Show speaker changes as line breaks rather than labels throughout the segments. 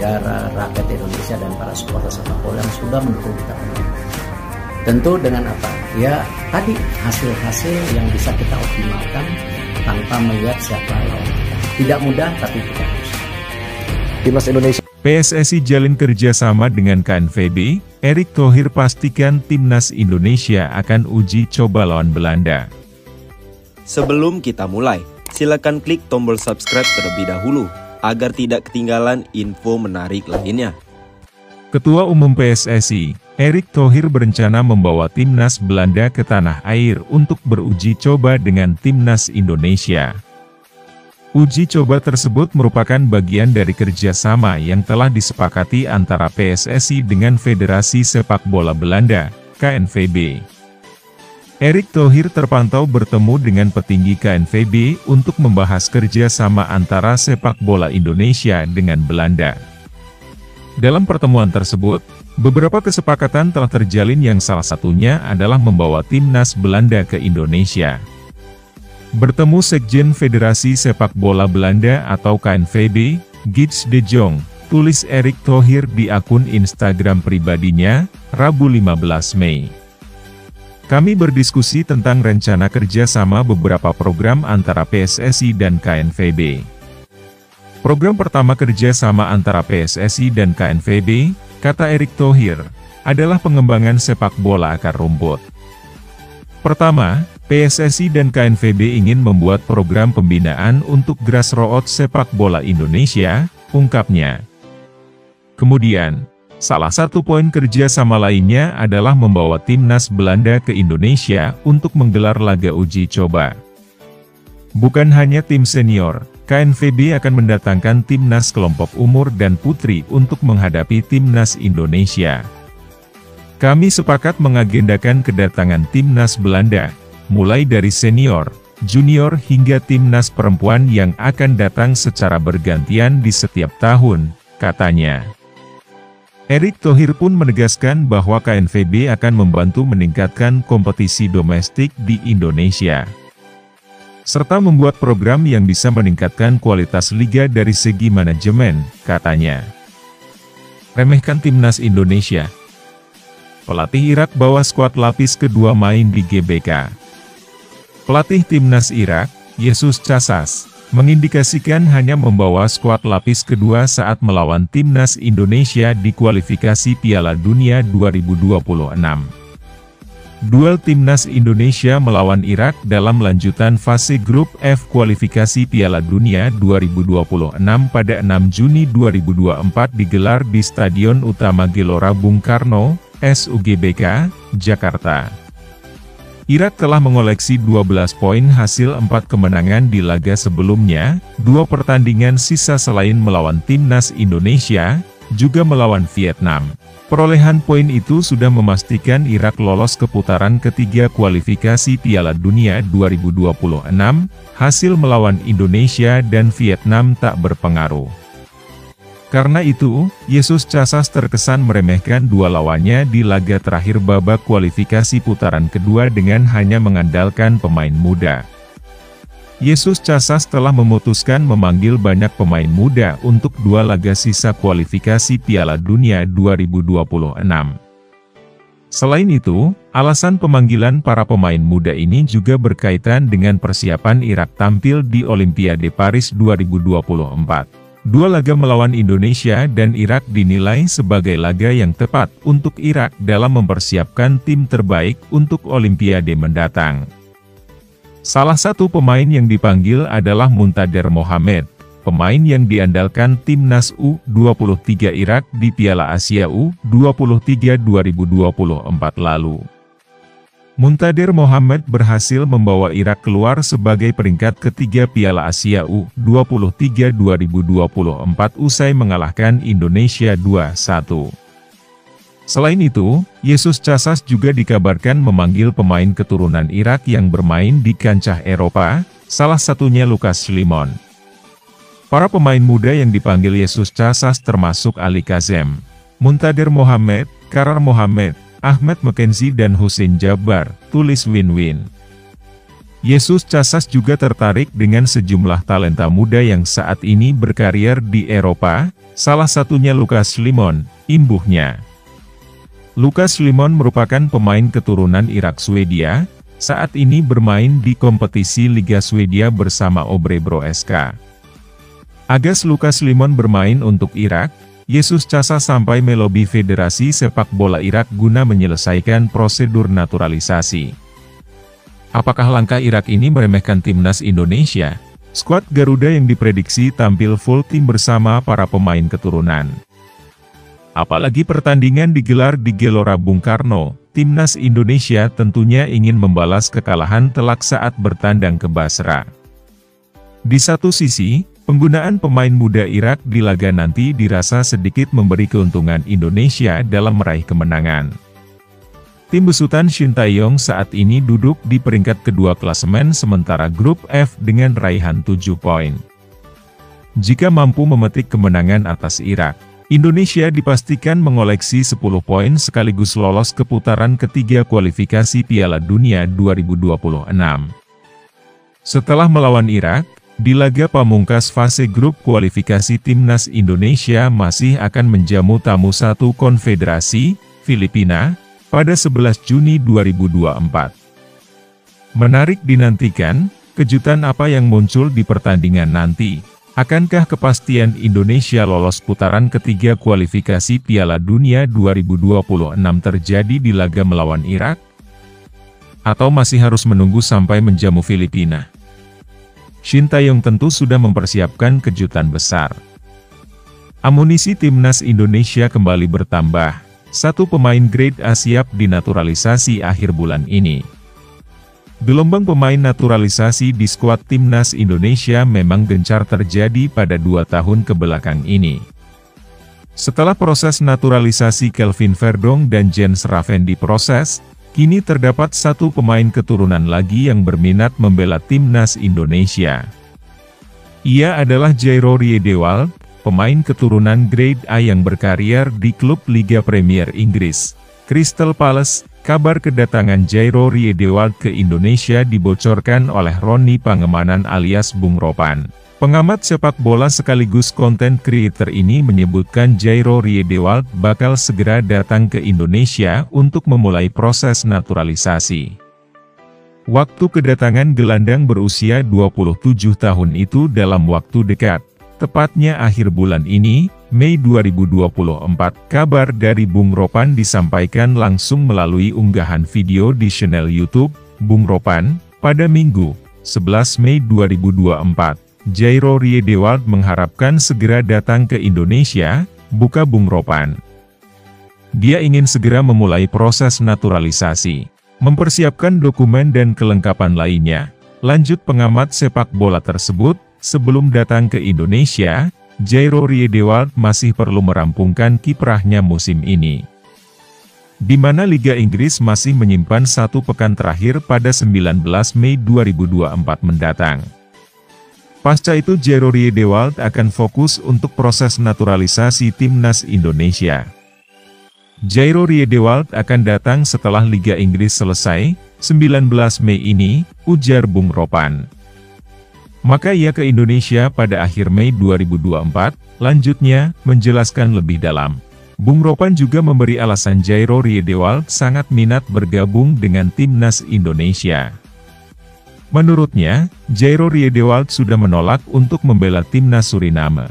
negara, rakyat Indonesia, dan para supporter sepak bola yang sudah mendukung kita penuh. Tentu dengan apa? Ya tadi hasil-hasil yang bisa kita optimalkan tanpa melihat siapa lawan kita. Tidak mudah tapi kita harus.
Timnas Indonesia.
PSSI jalin kerjasama dengan KNVB, Erick Thohir pastikan Timnas Indonesia akan uji coba lawan Belanda.
Sebelum kita mulai, silakan klik tombol subscribe terlebih dahulu, agar tidak ketinggalan info menarik lainnya.
Ketua Umum PSSI, Erick Thohir berencana membawa Timnas Belanda ke tanah air untuk beruji coba dengan Timnas Indonesia. Uji coba tersebut merupakan bagian dari kerjasama yang telah disepakati antara PSSI dengan Federasi Sepak Bola Belanda, KNVB. Erick Thohir terpantau bertemu dengan petinggi KNVB untuk membahas kerjasama antara sepak bola Indonesia dengan Belanda. Dalam pertemuan tersebut, beberapa kesepakatan telah terjalin yang salah satunya adalah membawa Timnas Belanda ke Indonesia. Bertemu Sekjen Federasi Sepak Bola Belanda atau KNVB, Gids de Jong, tulis Erick Thohir di akun Instagram pribadinya, Rabu 15 Mei. Kami berdiskusi tentang rencana kerja sama beberapa program antara PSSI dan KNVB. Program pertama kerja sama antara PSSI dan KNVB, kata Erick Thohir, adalah pengembangan sepak bola akar rumput. Pertama, PSSI dan KNVB ingin membuat program pembinaan untuk grassroots sepak bola Indonesia, ungkapnya. Kemudian, salah satu poin kerjasama lainnya adalah membawa Timnas Belanda ke Indonesia untuk menggelar laga uji coba. Bukan hanya tim senior, KNVB akan mendatangkan Timnas kelompok umur dan putri untuk menghadapi Timnas Indonesia. Kami sepakat mengagendakan kedatangan Timnas Belanda, mulai dari senior, junior hingga Timnas perempuan yang akan datang secara bergantian di setiap tahun, katanya. Erick Thohir pun menegaskan bahwa KNVB akan membantu meningkatkan kompetisi domestik di Indonesia, serta membuat program yang bisa meningkatkan kualitas liga dari segi manajemen, katanya. Remehkan Timnas Indonesia. Pelatih Irak bawa skuad lapis kedua main di GBK. Pelatih Timnas Irak, Jesus Casas, mengindikasikan hanya membawa skuad lapis kedua saat melawan Timnas Indonesia di kualifikasi Piala Dunia 2026. Duel Timnas Indonesia melawan Irak dalam lanjutan fase grup F kualifikasi Piala Dunia 2026 pada 6 Juni 2024 digelar di Stadion Utama Gelora Bung Karno, SUGBK, Jakarta. Irak telah mengoleksi 12 poin hasil 4 kemenangan di laga sebelumnya, 2 pertandingan sisa selain melawan Timnas Indonesia, juga melawan Vietnam. Perolehan poin itu sudah memastikan Irak lolos ke putaran ketiga kualifikasi Piala Dunia 2026, hasil melawan Indonesia dan Vietnam tak berpengaruh. Karena itu, Jesus Casas terkesan meremehkan dua lawannya di laga terakhir babak kualifikasi putaran kedua dengan hanya mengandalkan pemain muda. Jesus Casas telah memutuskan memanggil banyak pemain muda untuk dua laga sisa kualifikasi Piala Dunia 2026. Selain itu, alasan pemanggilan para pemain muda ini juga berkaitan dengan persiapan Irak tampil di Olimpiade Paris 2024. Dua laga melawan Indonesia dan Irak dinilai sebagai laga yang tepat untuk Irak dalam mempersiapkan tim terbaik untuk Olimpiade mendatang. Salah satu pemain yang dipanggil adalah Muntader Mohamed, pemain yang diandalkan Timnas U23 Irak di Piala Asia U23 2024 lalu. Muntader Mohamed berhasil membawa Irak keluar sebagai peringkat ketiga Piala Asia U23 2024 usai mengalahkan Indonesia 2-1. Selain itu, Jesus Casas juga dikabarkan memanggil pemain keturunan Irak yang bermain di kancah Eropa, salah satunya Lucas Slimon. Para pemain muda yang dipanggil Jesus Casas termasuk Ali Kazem, Muntader Mohamed, Karar Mohamed, Ahmed Mackenzie dan Hussein Jabbar, tulis Win-Win. Yesus Casas juga tertarik dengan sejumlah talenta muda yang saat ini berkarier di Eropa, salah satunya Lukas Limon, imbuhnya. Lukas Limon merupakan pemain keturunan Irak Swedia, saat ini bermain di kompetisi Liga Swedia bersama Örebro SK. Agas Lukas Limon bermain untuk Irak, Yesus Casas sampai melobi Federasi Sepak Bola Irak guna menyelesaikan prosedur naturalisasi. Apakah langkah Irak ini meremehkan timnas Indonesia? Skuad Garuda yang diprediksi tampil full tim bersama para pemain keturunan. Apalagi pertandingan digelar di Gelora Bung Karno, timnas Indonesia tentunya ingin membalas kekalahan telak saat bertandang ke Basra. Di satu sisi, penggunaan pemain muda Irak di laga nanti dirasa sedikit memberi keuntungan Indonesia dalam meraih kemenangan. Tim besutan Shin Tae-yong saat ini duduk di peringkat kedua klasemen sementara grup F dengan raihan 7 poin. Jika mampu memetik kemenangan atas Irak, Indonesia dipastikan mengoleksi 10 poin sekaligus lolos ke putaran ketiga kualifikasi Piala Dunia 2026. Setelah melawan Irak, di laga pamungkas fase grup kualifikasi timnas Indonesia masih akan menjamu tamu satu konfederasi, Filipina, pada 11 Juni 2024. Menarik dinantikan, kejutan apa yang muncul di pertandingan nanti? Akankah kepastian Indonesia lolos putaran ketiga kualifikasi Piala Dunia 2026 terjadi di laga melawan Irak? Atau masih harus menunggu sampai menjamu Filipina? Shin Tae-yong tentu sudah mempersiapkan kejutan besar. Amunisi timnas Indonesia kembali bertambah. Satu pemain grade A siap dinaturalisasi akhir bulan ini. Gelombang pemain naturalisasi di skuad timnas Indonesia memang gencar terjadi pada 2 tahun kebelakang ini. Setelah proses naturalisasi Kelvin Verdong dan Jens Raven diproses, kini terdapat satu pemain keturunan lagi yang berminat membela timnas Indonesia. Ia adalah Jairo Riedewald, pemain keturunan grade A yang berkarier di klub Liga Premier Inggris, Crystal Palace. Kabar kedatangan Jairo Riedewald ke Indonesia dibocorkan oleh Roni Pangemanan alias Bung Ropan. Pengamat sepak bola sekaligus content creator ini menyebutkan Jairo Riedewald bakal segera datang ke Indonesia untuk memulai proses naturalisasi. Waktu kedatangan gelandang berusia 27 tahun itu dalam waktu dekat. Tepatnya akhir bulan ini, Mei 2024, kabar dari Bung Ropan disampaikan langsung melalui unggahan video di channel YouTube, Bung Ropan, pada Minggu, 11 Mei 2024. Jairo Riedewald mengharapkan segera datang ke Indonesia, buka Bung Ropan. Dia ingin segera memulai proses naturalisasi, mempersiapkan dokumen dan kelengkapan lainnya, lanjut pengamat sepak bola tersebut. Sebelum datang ke Indonesia, Jairo Riedewald masih perlu merampungkan kiprahnya musim ini, di mana Liga Inggris masih menyimpan 1 pekan terakhir pada 19 Mei 2024 mendatang. Pasca itu Jairo Riedewald akan fokus untuk proses naturalisasi timnas Indonesia. Jairo Riedewald akan datang setelah Liga Inggris selesai, 19 Mei ini, ujar Bung Ropan. Maka ia ke Indonesia pada akhir Mei 2024, lanjutnya, menjelaskan lebih dalam. Bung Ropan juga memberi alasan Jairo Riedewald sangat minat bergabung dengan timnas Indonesia. Menurutnya, Jairo Riedewald sudah menolak untuk membela timnas Suriname.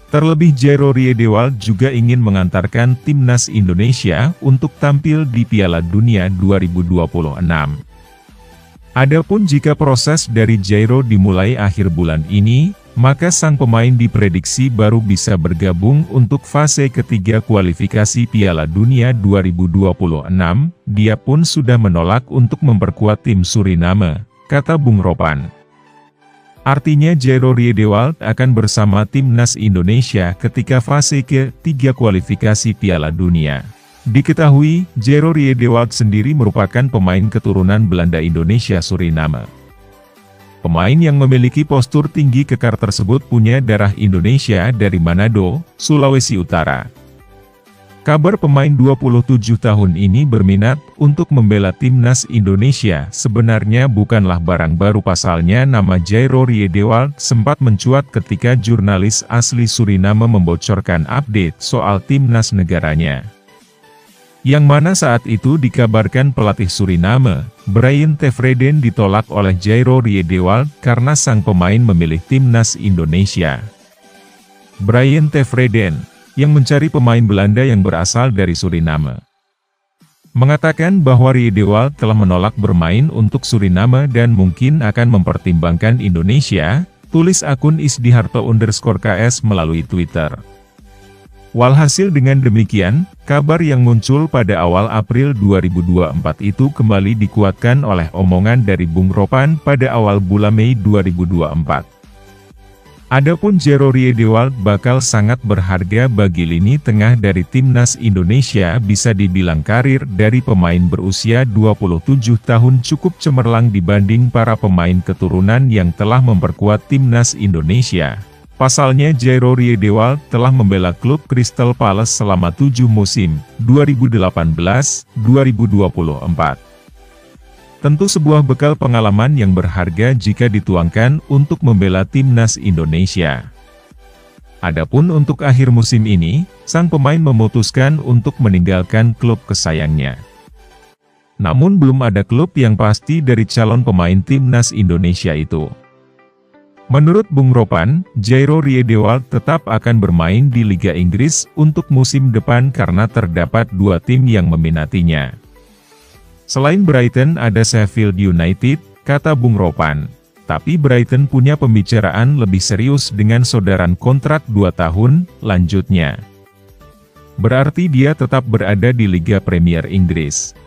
Terlebih Jairo Riedewald juga ingin mengantarkan timnas Indonesia untuk tampil di Piala Dunia 2026. Adapun jika proses dari Jairo dimulai akhir bulan ini, maka sang pemain diprediksi baru bisa bergabung untuk fase ketiga kualifikasi Piala Dunia 2026. Dia pun sudah menolak untuk memperkuat tim Suriname, kata Bung Ropan. Artinya Jairo Riedewald akan bersama timnas Indonesia ketika fase ketiga kualifikasi Piala Dunia. Diketahui, Jairo Riedewald sendiri merupakan pemain keturunan Belanda Indonesia Suriname. Pemain yang memiliki postur tinggi kekar tersebut punya darah Indonesia dari Manado, Sulawesi Utara. Kabar pemain 27 tahun ini berminat untuk membela timnas Indonesia sebenarnya bukanlah barang baru. Pasalnya nama Jairo Riedewald sempat mencuat ketika jurnalis asli Suriname membocorkan update soal timnas negaranya. Yang mana saat itu dikabarkan pelatih Suriname, Brian Tevreden ditolak oleh Jairo Riedewald karena sang pemain memilih timnas Indonesia. Brian Tevreden, yang mencari pemain Belanda yang berasal dari Suriname, mengatakan bahwa Riedewald telah menolak bermain untuk Suriname dan mungkin akan mempertimbangkan Indonesia, tulis akun Isdiharto_KS melalui Twitter. Walhasil dengan demikian, kabar yang muncul pada awal April 2024 itu kembali dikuatkan oleh omongan dari Bung Ropan pada awal bulan Mei 2024. Adapun Jairo Riedewald bakal sangat berharga bagi lini tengah dari timnas Indonesia. Bisa dibilang karir dari pemain berusia 27 tahun cukup cemerlang dibanding para pemain keturunan yang telah memperkuat timnas Indonesia. Pasalnya Jairo Riedewald telah membela klub Crystal Palace selama 7 musim, 2018-2024. Tentu sebuah bekal pengalaman yang berharga jika dituangkan untuk membela timnas Indonesia. Adapun untuk akhir musim ini, sang pemain memutuskan untuk meninggalkan klub kesayangnya. Namun belum ada klub yang pasti dari calon pemain timnas Indonesia itu. Menurut Bung Ropan, Jairo Riedewald tetap akan bermain di Liga Inggris untuk musim depan karena terdapat 2 tim yang meminatinya. Selain Brighton ada Sheffield United, kata Bung Ropan. Tapi Brighton punya pembicaraan lebih serius dengan saudaran kontrak 2 tahun, lanjutnya. Berarti dia tetap berada di Liga Premier Inggris.